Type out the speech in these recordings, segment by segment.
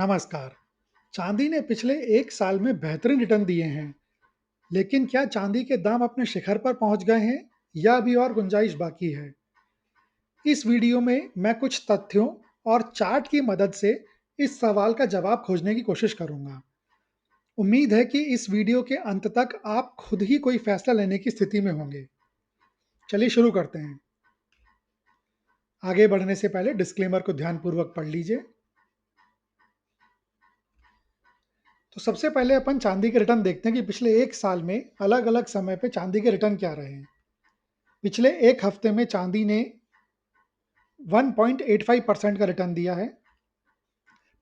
नमस्कार। चांदी ने पिछले एक साल में बेहतरीन रिटर्न दिए हैं, लेकिन क्या चांदी के दाम अपने शिखर पर पहुंच गए हैं या अभी और गुंजाइश बाकी है? इस वीडियो में मैं कुछ तथ्यों और चार्ट की मदद से इस सवाल का जवाब खोजने की कोशिश करूंगा। उम्मीद है कि इस वीडियो के अंत तक आप खुद ही कोई फैसला लेने की स्थिति में होंगे। चलिए शुरू करते हैं। आगे बढ़ने से पहले डिस्क्लेमर को ध्यानपूर्वक पढ़ लीजिए। तो सबसे पहले अपन चांदी के रिटर्न देखते हैं कि पिछले एक साल में अलग-अलग समय पे चांदी के रिटर्न क्या रहे हैं। पिछले एक हफ्ते में चांदी ने 1.85% का रिटर्न दिया है।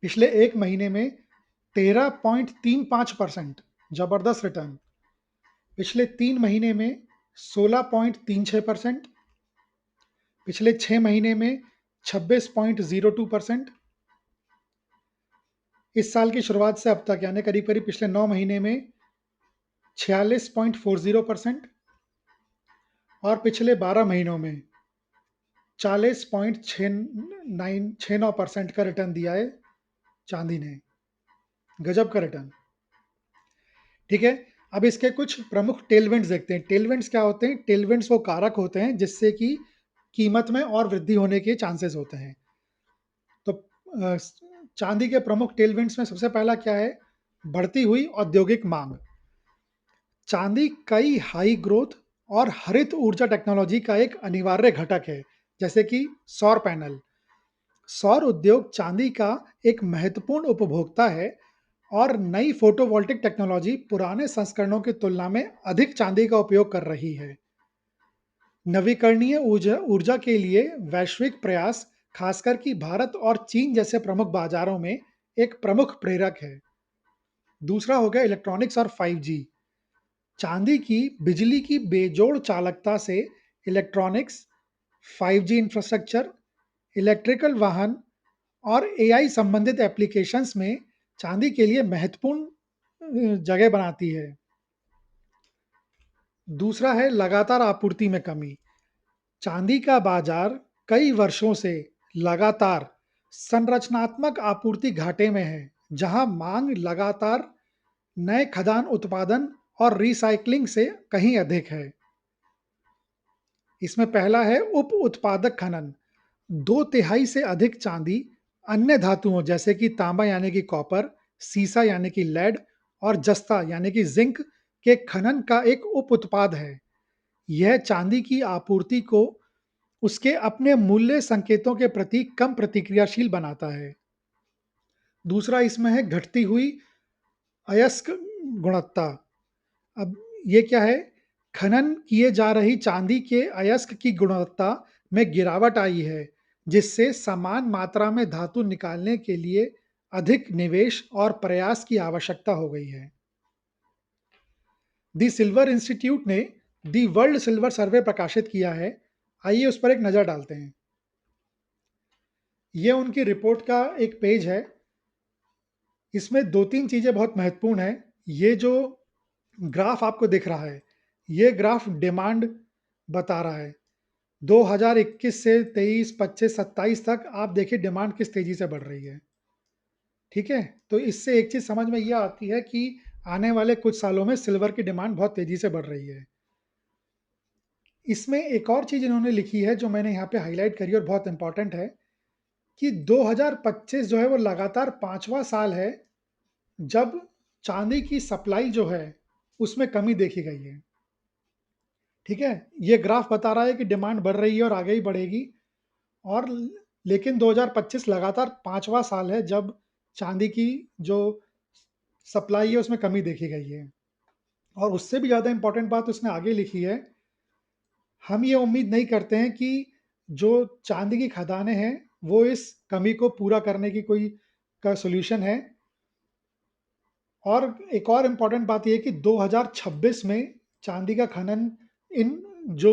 पिछले एक महीने में 13.35%, जबरदस्त रिटर्न। पिछले 3 महीने में 16.36%। पिछले 6 महीने में 26.02%। इस साल की शुरुआत से अब तक यानी करीब करीब पिछले 9 महीने में 46.40% और पिछले 12 महीनों में 40.69% का रिटर्न दिया है चांदी ने। गजब का रिटर्न। ठीक है, अब इसके कुछ प्रमुख टेलविंड्स देखते हैं। टेलविंड्स क्या होते हैं? टेलविंड्स वो कारक होते हैं जिससे कि कीमत में और वृद्धि होने के चांसेस होते हैं। तो चांदी के प्रमुख टेलविंड्स में सबसे पहला क्या है? बढ़ती हुई औद्योगिक मांग। चांदी कई हाई ग्रोथ और हरित ऊर्जा टेक्नोलॉजी का एक अनिवार्य घटक है, जैसे कि सौर पैनल। सौर उद्योग चांदी का एक महत्वपूर्ण उपभोक्ता है और नई फोटोवोल्टिक टेक्नोलॉजी पुराने संस्करणों की तुलना में अधिक चांदी का उपयोग कर रही है। नवीकरणीय ऊर्जा ऊर्जा के लिए वैश्विक प्रयास, खासकर कि भारत और चीन जैसे प्रमुख बाजारों में एक प्रमुख प्रेरक है। दूसरा हो गया इलेक्ट्रॉनिक्स और 5G। चांदी की बिजली की बेजोड़ चालकता से इलेक्ट्रॉनिक्स, 5G इंफ्रास्ट्रक्चर, इलेक्ट्रिकल वाहन और एआई संबंधित एप्लीकेशंस में चांदी के लिए महत्वपूर्ण जगह बनाती है। दूसरा है लगातार आपूर्ति में कमी। चांदी का बाजार कई वर्षों से लगातार संरचनात्मक आपूर्ति घाटे में है, जहां मांग लगातार नए खदान उत्पादन और रिसाइकलिंग से कहीं अधिक है। इसमें पहला है उप उत्पादक खनन। दो तिहाई से अधिक चांदी अन्य धातुओं जैसे कि तांबा यानी कि कॉपर, सीसा यानी कि लेड और जस्ता यानी कि जिंक के खनन का एक उप उत्पाद है। यह चांदी की आपूर्ति को उसके अपने मूल्य संकेतों के प्रति कम प्रतिक्रियाशील बनाता है। दूसरा इसमें है घटती हुई अयस्क गुणवत्ता। अब ये क्या है? खनन किए जा रही चांदी के अयस्क की गुणवत्ता में गिरावट आई है, जिससे समान मात्रा में धातु निकालने के लिए अधिक निवेश और प्रयास की आवश्यकता हो गई है। दी सिल्वर इंस्टीट्यूट ने दी वर्ल्ड सिल्वर सर्वे प्रकाशित किया है। आइए उस पर एक नज़र डालते हैं। ये उनकी रिपोर्ट का एक पेज है। इसमें 2-3 चीज़ें बहुत महत्वपूर्ण हैं। ये जो ग्राफ आपको दिख रहा है, ये ग्राफ डिमांड बता रहा है। 2021 से 23, 25, 27 तक आप देखिए डिमांड किस तेज़ी से बढ़ रही है। ठीक है? तो इससे एक चीज़ समझ में ये आती है कि आने वाले कुछ सालों में सिल्वर की डिमांड बहुत तेज़ी से बढ़ रही है। इसमें एक और चीज़ इन्होंने लिखी है जो मैंने यहाँ पे हाइलाइट करी और बहुत इम्पोर्टेंट है कि 2025 जो है वो लगातार 5वां साल है जब चांदी की सप्लाई जो है उसमें कमी देखी गई है। ठीक है? ये ग्राफ बता रहा है कि डिमांड बढ़ रही है और आगे ही बढ़ेगी और लेकिन 2025 लगातार 5वां साल है जब चांदी की जो सप्लाई है उसमें कमी देखी गई है। और उससे भी ज़्यादा इम्पोर्टेंट बात उसने आगे लिखी है, हम ये उम्मीद नहीं करते हैं कि जो चांदी की खदानें हैं, वो इस कमी को पूरा करने की कोई का सॉल्यूशन है। और एक और इम्पोर्टेंट बात ये है कि 2026 में चांदी का खनन इन जो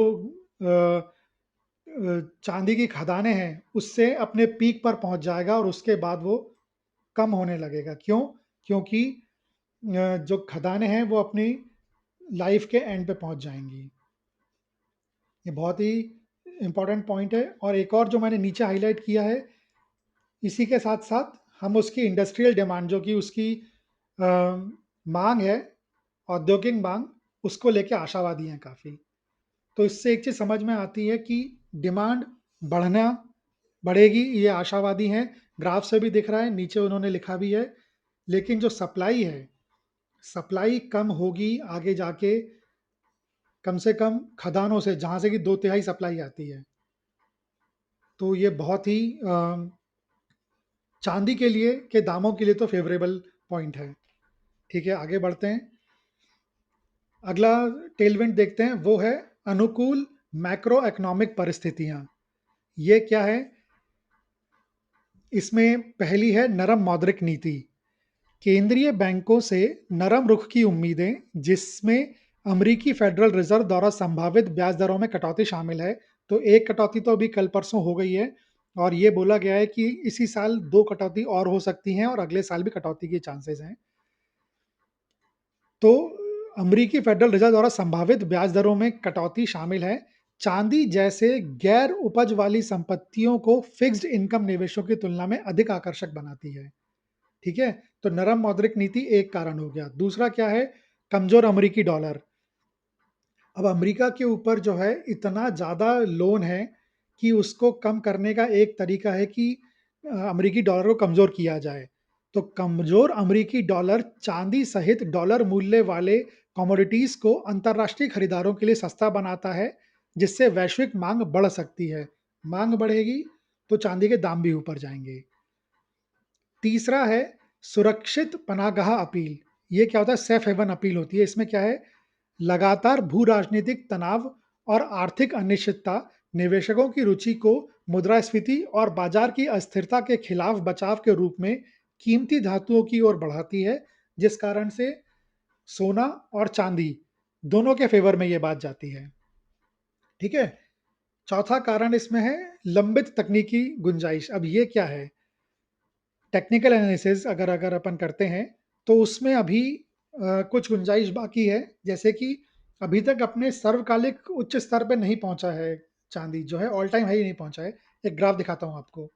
चांदी की खदानें हैं, उससे अपने पीक पर पहुँच जाएगा और उसके बाद वो कम होने लगेगा। क्यों? क्योंकि जो खदानें हैं वो अपनी लाइफ़ के एंड पे पहुँच जाएँगी। ये बहुत ही इम्पोर्टेंट पॉइंट है और एक और जो मैंने नीचे हाइलाइट किया है, इसी के साथ-साथ हम उसकी इंडस्ट्रियल डिमांड जो कि उसकी अ, मांग है, औद्योगिक मांग, उसको लेके आशावादी हैं काफ़ी। तो इससे एक चीज़ समझ में आती है कि डिमांड बढ़ना बढ़ेगी, ये आशावादी हैं। ग्राफ से भी दिख रहा है, नीचे उन्होंने लिखा भी है। लेकिन जो सप्लाई है, सप्लाई कम होगी आगे जाके, कम से कम खदानों से, जहाँ से कि 2/3 सप्लाई आती है। तो ये बहुत ही चांदी के लिए के दामों के लिए तो फेवरेबल पॉइंट है। ठीक है, आगे बढ़ते हैं। अगला टेलविंड देखते हैं, वो है अनुकूल मैक्रो इकोनॉमिक परिस्थितियां। ये क्या है? इसमें पहली है नरम मौद्रिक नीति। केंद्रीय बैंकों से नरम रुख की उम्मीदें, जिसमें अमेरिकी फेडरल रिजर्व द्वारा संभावित ब्याज दरों में कटौती शामिल है। तो एक कटौती तो अभी कल परसों हो गई है, और ये बोला गया है कि इसी साल 2 कटौती और हो सकती हैं, और अगले साल भी कटौती के चांसेस हैं। तो अमेरिकी फेडरल रिजर्व द्वारा संभावित ब्याज दरों में कटौती शामिल है। चांदी जैसे गैर उपज वाली संपत्तियों को फिक्स्ड इनकम निवेशों की तुलना में अधिक आकर्षक बनाती है। ठीक है, तो नरम मौद्रिक नीति एक कारण हो गया। दूसरा क्या है? कमजोर अमेरिकी डॉलर। अब अमेरिका के ऊपर जो है इतना ज़्यादा लोन है कि उसको कम करने का एक तरीका है कि अमेरिकी डॉलर को कमज़ोर किया जाए। तो कमज़ोर अमेरिकी डॉलर चांदी सहित डॉलर मूल्य वाले कमोडिटीज़ को अंतर्राष्ट्रीय खरीदारों के लिए सस्ता बनाता है, जिससे वैश्विक मांग बढ़ सकती है। मांग बढ़ेगी तो चांदी के दाम भी ऊपर जाएंगे। तीसरा है सुरक्षित पनाहगाह अपील। ये क्या होता है? सेफ हेवन अपील होती है। इसमें क्या है? लगातार भू राजनीतिक तनाव और आर्थिक अनिश्चितता निवेशकों की रुचि को मुद्रास्फीति और बाजार की अस्थिरता के खिलाफ बचाव के रूप में कीमती धातुओं की ओर बढ़ाती है, जिस कारण से सोना और चांदी दोनों के फेवर में ये बात जाती है। ठीक है, चौथा कारण इसमें है लंबित तकनीकी गुंजाइश। अब ये क्या है? टेक्निकल एनालिसिस अगर अगर अपन करते हैं तो उसमें अभी कुछ गुंजाइश बाकी है। जैसे कि अभी तक अपने सर्वकालिक उच्च स्तर पे नहीं पहुंचा है, चांदी जो है ऑल टाइम हाई नहीं पहुंचा है। एक ग्राफ दिखाता हूं आपको।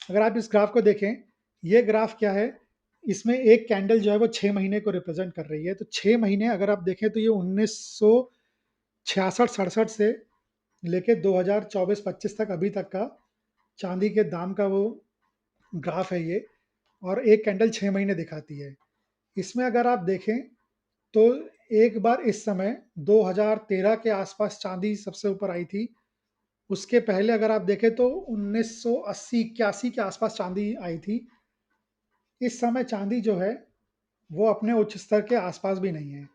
अगर आप इस ग्राफ को देखें, ये ग्राफ क्या है? इसमें एक कैंडल जो है वो 6 महीने को रिप्रेजेंट कर रही है। तो 6 महीने अगर आप देखें तो ये 1966-67 से लेके 2024-25 तक, अभी तक का चांदी के दाम का वो ग्राफ है ये। और एक कैंडल 6 महीने दिखाती है। इसमें अगर आप देखें तो एक बार इस समय 2013 के आसपास चांदी सबसे ऊपर आई थी। उसके पहले अगर आप देखें तो 1980-81 के आसपास चांदी आई थी। इस समय चांदी जो है वो अपने उच्च स्तर के आसपास भी नहीं है।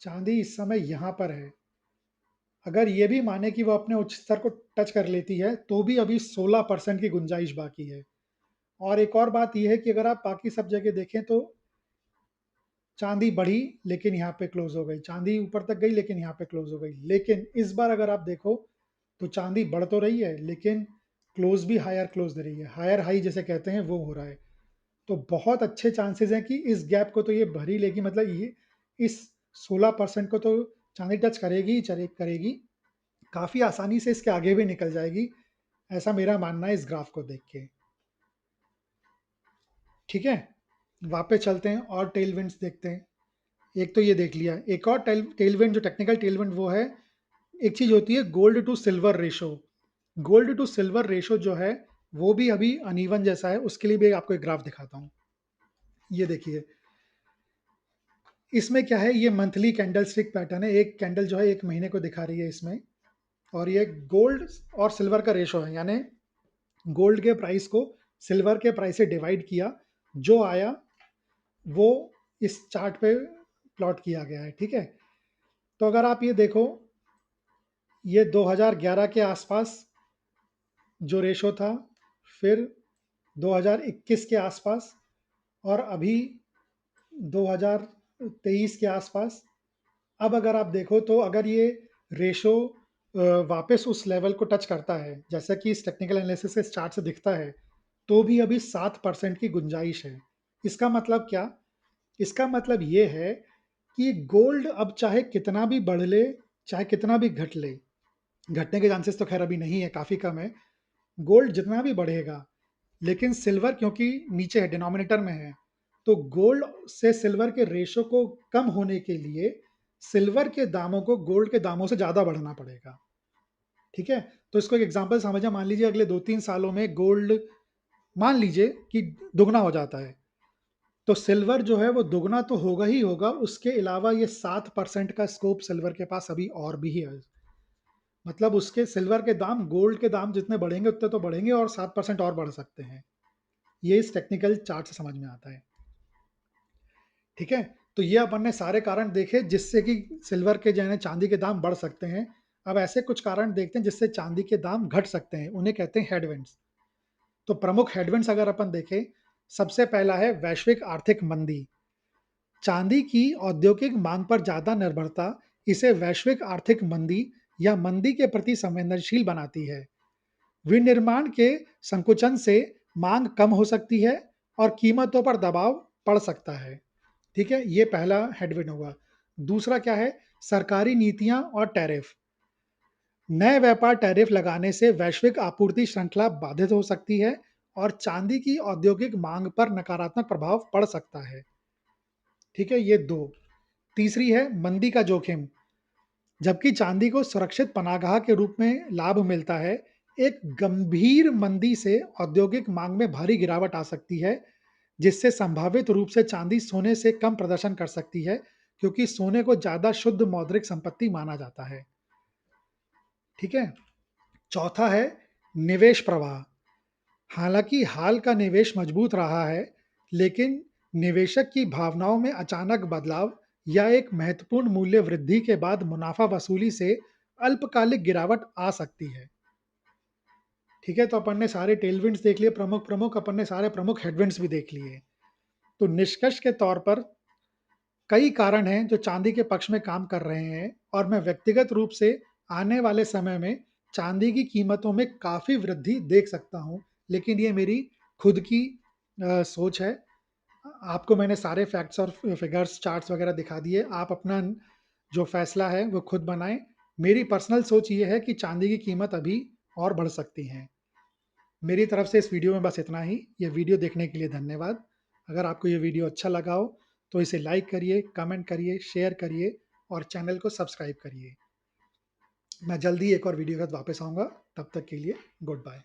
चांदी इस समय यहाँ पर है। अगर ये भी माने कि वो अपने उच्च स्तर को टच कर लेती है तो भी अभी 16% की गुंजाइश बाकी है। और एक और बात यह है कि अगर आप बाकी सब जगह देखें तो चांदी बढ़ी लेकिन यहाँ पे क्लोज हो गई, चांदी ऊपर तक गई लेकिन यहाँ पे क्लोज हो गई। लेकिन इस बार अगर आप देखो तो चांदी बढ़ तो रही है लेकिन क्लोज भी हायर क्लोज दे रही है, हायर हाई जैसे कहते हैं वो हो रहा है। तो बहुत अच्छे चांसेस हैं कि इस गैप को तो ये भर ही लेगी, मतलब ये इस 16% को तो चांदी टच करेगी ही करेगी, काफ़ी आसानी से इसके आगे भी निकल जाएगी। ऐसा मेरा मानना है इस ग्राफ को देख के। ठीक है, वापस चलते हैं और टेल विंड्स देखते हैं। एक तो ये देख लिया, एक और टेलविंड जो टेक्निकल टेलविंड वो है, एक चीज होती है gold to silver ratio. Gold to silver ratio जो है वो भी अभी अनइवन जैसा है। उसके लिए भी आपको एक ग्राफ दिखाता हूँ। ये देखिए, इसमें क्या है? ये मंथली कैंडल स्टिक पैटर्न है। एक कैंडल जो है 1 महीने को दिखा रही है इसमें, और ये गोल्ड और सिल्वर का रेशो है, यानी गोल्ड के प्राइस को सिल्वर के प्राइस से डिवाइड किया, जो आया वो इस चार्ट पे प्लॉट किया गया है। ठीक है, तो अगर आप ये देखो, ये 2011 के आसपास जो रेशो था, फिर 2021 के आसपास, और अभी 2023 के आसपास। अब अगर आप देखो तो अगर ये रेशो वापस उस लेवल को टच करता है जैसा कि इस टेक्निकल एनालिसिस के चार्ट से दिखता है, तो भी अभी 7% की गुंजाइश है। इसका मतलब क्या? इसका मतलब ये है कि गोल्ड अब चाहे कितना भी बढ़ ले, चाहे कितना भी घट ले, घटने के चांसेस तो खैर अभी नहीं है, काफ़ी कम है। गोल्ड जितना भी बढ़ेगा, लेकिन सिल्वर क्योंकि नीचे है, डिनोमिनेटर में है, तो गोल्ड से सिल्वर के रेशो को कम होने के लिए सिल्वर के दामों को गोल्ड के दामों से ज़्यादा बढ़ाना पड़ेगा। ठीक है? तो इसको एक एग्ज़ाम्पल समझें, मान लीजिए अगले 2-3 सालों में गोल्ड मान लीजिए कि दुगना हो जाता है, तो सिल्वर जो है वो दुगना तो होगा ही होगा, उसके अलावा ये 7% का स्कोप सिल्वर के पास अभी और भी है। मतलब उसके सिल्वर के दाम गोल्ड के दाम जितने बढ़ेंगे उतने तो बढ़ेंगे और 7% और बढ़ सकते हैं। ये इस टेक्निकल चार्ट से समझ में आता है। ठीक है? तो ये अपन ने सारे कारण देखे जिससे कि सिल्वर के जो है चाँदी के दाम बढ़ सकते हैं। अब ऐसे कुछ कारण देखते हैं जिससे चाँदी के दाम घट सकते हैं, उन्हें कहते हैं हेडविंड्स। तो प्रमुख हेडविंड्स अगर अपन देखें, सबसे पहला है वैश्विक आर्थिक मंदी। चाँदी की औद्योगिक माँग पर ज़्यादा निर्भरता इसे वैश्विक आर्थिक मंदी या मंदी के प्रति संवेदनशील बनाती है। विनिर्माण के संकुचन से माँग कम हो सकती है और कीमतों पर दबाव पड़ सकता है। ठीक है? ये पहला हेडविंड हुआ। दूसरा क्या है? सरकारी नीतियाँ और टैरिफ। नए व्यापार टैरिफ लगाने से वैश्विक आपूर्ति श्रृंखला बाधित हो सकती है और चाँदी की औद्योगिक माँग पर नकारात्मक प्रभाव पड़ सकता है। ठीक है? ये 2। तीसरी है मंदी का जोखिम। जबकि चाँदी को सुरक्षित पनाहगाह के रूप में लाभ मिलता है, एक गंभीर मंदी से औद्योगिक माँग में भारी गिरावट आ सकती है, जिससे संभावित रूप से चाँदी सोने से कम प्रदर्शन कर सकती है, क्योंकि सोने को ज़्यादा शुद्ध मौद्रिक संपत्ति माना जाता है। ठीक है? चौथा है निवेश प्रवाह। हालाँकि हाल का निवेश मजबूत रहा है, लेकिन निवेशक की भावनाओं में अचानक बदलाव या एक महत्वपूर्ण मूल्य वृद्धि के बाद मुनाफा वसूली से अल्पकालिक गिरावट आ सकती है। ठीक है? तो अपन ने सारे टेलविंड्स देख लिए प्रमुख-प्रमुख, अपन ने सारे प्रमुख हेडविंड्स भी देख लिए। तो निष्कर्ष के तौर पर कई कारण हैं जो चाँदी के पक्ष में काम कर रहे हैं और मैं व्यक्तिगत रूप से आने वाले समय में चाँदी की कीमतों में काफ़ी वृद्धि देख सकता हूँ। लेकिन ये मेरी खुद की सोच है। आपको मैंने सारे फैक्ट्स और फिगर्स, चार्ट्स वगैरह दिखा दिए। आप अपना जो फैसला है वो खुद बनाएँ। मेरी पर्सनल सोच ये है कि चाँदी की कीमत अभी और बढ़ सकती है। मेरी तरफ से इस वीडियो में बस इतना ही। ये वीडियो देखने के लिए धन्यवाद। अगर आपको ये वीडियो अच्छा लगा हो तो इसे लाइक करिए, कमेंट करिए, शेयर करिए और चैनल को सब्सक्राइब करिए। मैं जल्दी एक और वीडियो के साथ वापस आऊँगा। तब तक के लिए गुड बाय।